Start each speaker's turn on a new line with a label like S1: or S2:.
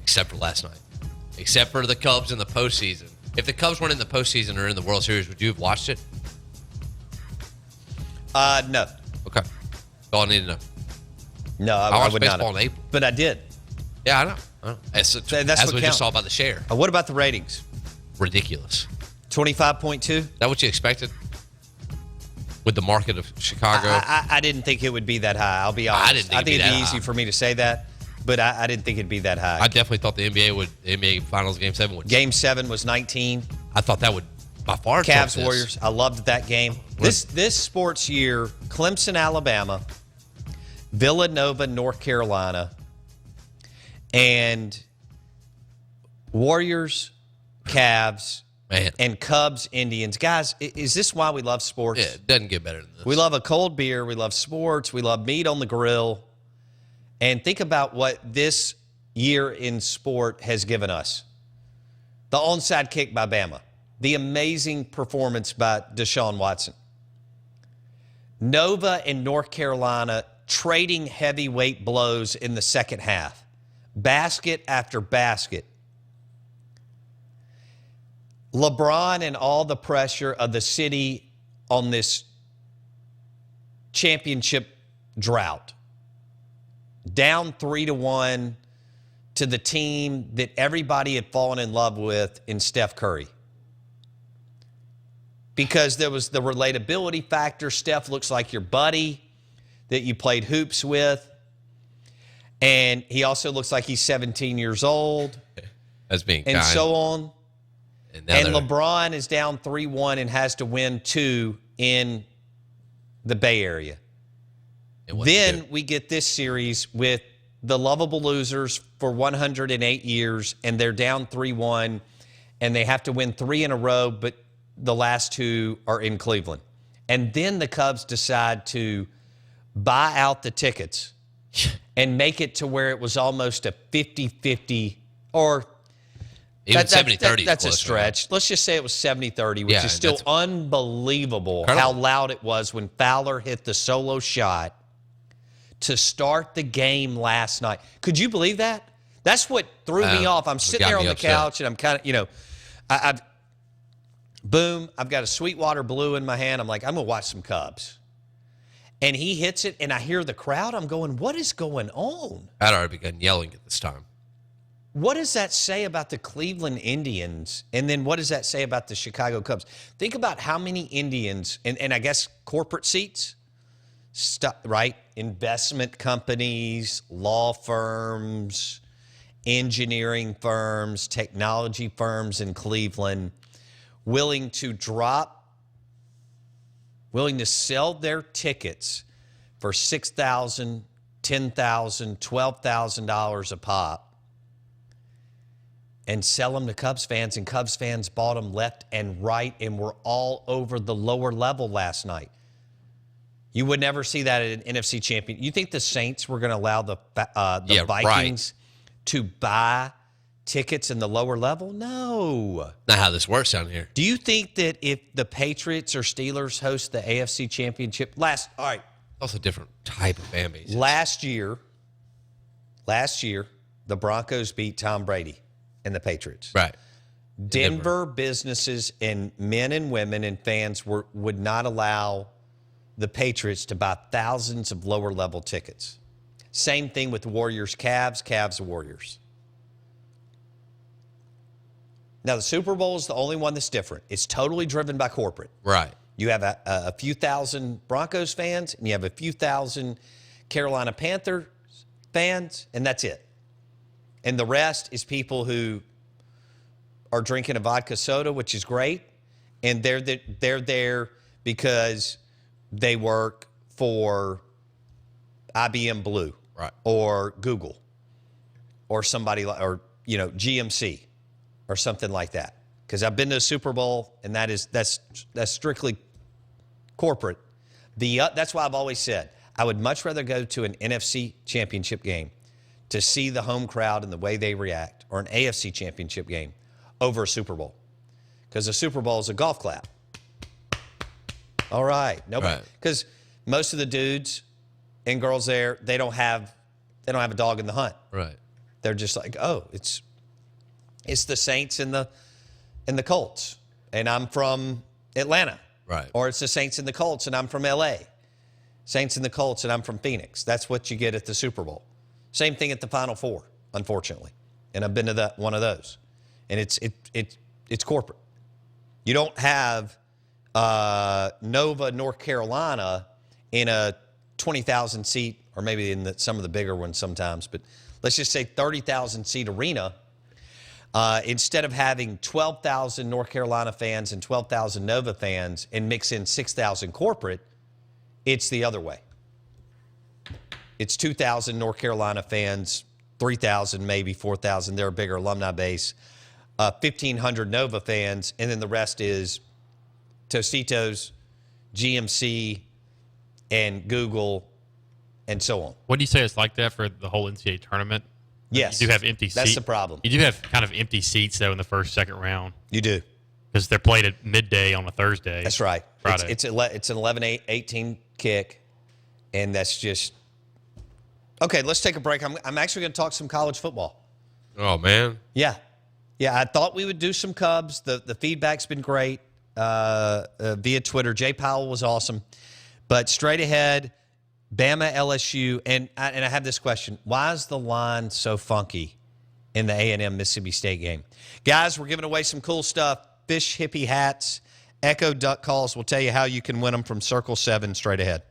S1: except for last night. Except for the Cubs in the postseason. If the Cubs weren't in the postseason or in the World Series, would you have watched it?
S2: No.
S1: Okay. That's all I need to know.
S2: No,
S1: I
S2: I
S1: watched
S2: would not.
S1: baseball in April.
S2: But I did.
S1: Yeah, I know. As
S2: That's
S1: we
S2: what
S1: just
S2: counts.
S1: saw about the share.
S2: What about the ratings?
S1: Ridiculous.
S2: 25.2?
S1: Is that what you expected? With the market of Chicago?
S2: I didn't think it would be that high. I'll be honest.
S1: I didn't think it'd be
S2: it'd be
S1: that
S2: easy
S1: high.
S2: for me to say that, but I didn't think it'd be that high.
S1: I definitely thought the NBA Finals Game 7 would.
S2: Game 7 was 19.
S1: I thought that would by far trump
S2: Cavs
S1: this.
S2: Warriors. I loved that game. This sports year, Clemson, Alabama, Villanova, North Carolina, and Warriors, Cavs,
S1: Man.
S2: and Cubs, Indians. Guys, is this why we love sports?
S1: Yeah, it doesn't get better than this.
S2: We love a cold beer. We love sports. We love meat on the grill. And think about what this year in sport has given us. The onside kick by Bama. The amazing performance by Deshaun Watson. Nova and North Carolina trading heavyweight blows in the second half. Basket after basket. LeBron and all the pressure of the city on this championship drought. Down 3-1 to the team that everybody had fallen in love with in Steph Curry. Because there was the relatability factor. Steph looks like your buddy that you played hoops with. And he also looks like he's 17 years old.
S1: That's being
S2: and
S1: kind.
S2: so on.
S1: And
S2: LeBron is down 3-1 and has to win 2 in the Bay Area. Then we get this series with the lovable losers for 108 years, and they're down 3-1, and they have to win 3 in a row, but the last 2 are in Cleveland. And then the Cubs decide to buy out the tickets and make it to where it was almost a 50-50 or
S1: even 70-30.
S2: That's a stretch. Let's just say it was 70-30, which is still unbelievable how loud it was when Fowler hit the solo shot to start the game last night. Could you believe that? That's what threw me off. I'm sitting there on the couch, and I'm kind of, I've got a Sweetwater Blue in my hand. I'm like, I'm going to watch some Cubs. And he hits it, and I hear the crowd. I'm going, what is going on?
S1: I'd already begun yelling at this time.
S2: What does that say about the Cleveland Indians? And then what does that say about the Chicago Cubs? Think about how many Indians, and I guess corporate seats, right? Investment companies, law firms, engineering firms, technology firms in Cleveland, willing to sell their tickets for $6,000, $10,000, $12,000 a pop and sell them to Cubs fans, and Cubs fans bought them left and right and were all over the lower level last night. You would never see that at an NFC champion. You think the Saints were going to allow the Vikings to buy tickets in the lower level? No.
S1: Not how this works down here.
S2: Do you think that if the Patriots or Steelers host the AFC championship
S1: Also a different type of fan base.
S2: Last year, the Broncos beat Tom Brady and the Patriots.
S1: Right.
S2: Denver businesses and men and women and fans would not allow the Patriots to buy thousands of lower-level tickets. Same thing with Warriors, Cavs, Warriors. Now, the Super Bowl is the only one that's different. It's totally driven by corporate.
S1: Right.
S2: You have a few thousand Broncos fans, and you have a few thousand Carolina Panthers fans, and that's it. And the rest is people who are drinking a vodka soda, which is great, and they're there because they work for IBM Blue,
S1: right,
S2: or Google, or somebody like, or GMC, or something like that. Because I've been to a Super Bowl, and that's strictly corporate. That's why I've always said I would much rather go to an NFC championship game to see the home crowd and the way they react, or an AFC championship game over a Super Bowl. Because a Super Bowl is a golf clap. All right. Nobody. Because most of the dudes and girls there, they don't have a dog in the hunt.
S1: Right.
S2: They're just like, oh, it's the Saints and the Colts, and I'm from Atlanta.
S1: Right.
S2: Or it's the Saints and the Colts, and I'm from LA. Saints and the Colts, and I'm from Phoenix. That's what you get at the Super Bowl. Same thing at the Final Four, unfortunately. And I've been to one of those. And it's corporate. You don't have Nova, North Carolina in a 20,000 seat, or maybe in some of the bigger ones sometimes, but let's just say 30,000 seat arena. Instead of having 12,000 North Carolina fans and 12,000 Nova fans and mix in 6,000 corporate, it's the other way. It's 2,000 North Carolina fans, 3,000, maybe 4,000. They're a bigger alumni base. 1,500 Nova fans, and then the rest is Tostitos, GMC, and Google, and so on.
S3: What do you say it's like that for the whole NCAA tournament?
S2: Yes.
S3: You do have empty seats.
S2: That's the problem.
S3: You do have kind of empty seats, though, in the first, second round.
S2: You do.
S3: Because they're played at midday on a Thursday.
S2: That's right.
S3: Friday.
S2: It's an 11-18 kick, and that's just – okay, let's take a break. I'm actually going to talk some college football.
S1: Oh, man.
S2: Yeah. Yeah, I thought we would do some Cubs. The feedback's been great via Twitter. Jay Powell was awesome. But straight ahead – Bama, LSU, and I have this question. Why is the line so funky in the A&M Mississippi State game? Guys, we're giving away some cool stuff. Fish hippie hats, Echo duck calls. We'll tell you how you can win them from Circle 7 straight ahead.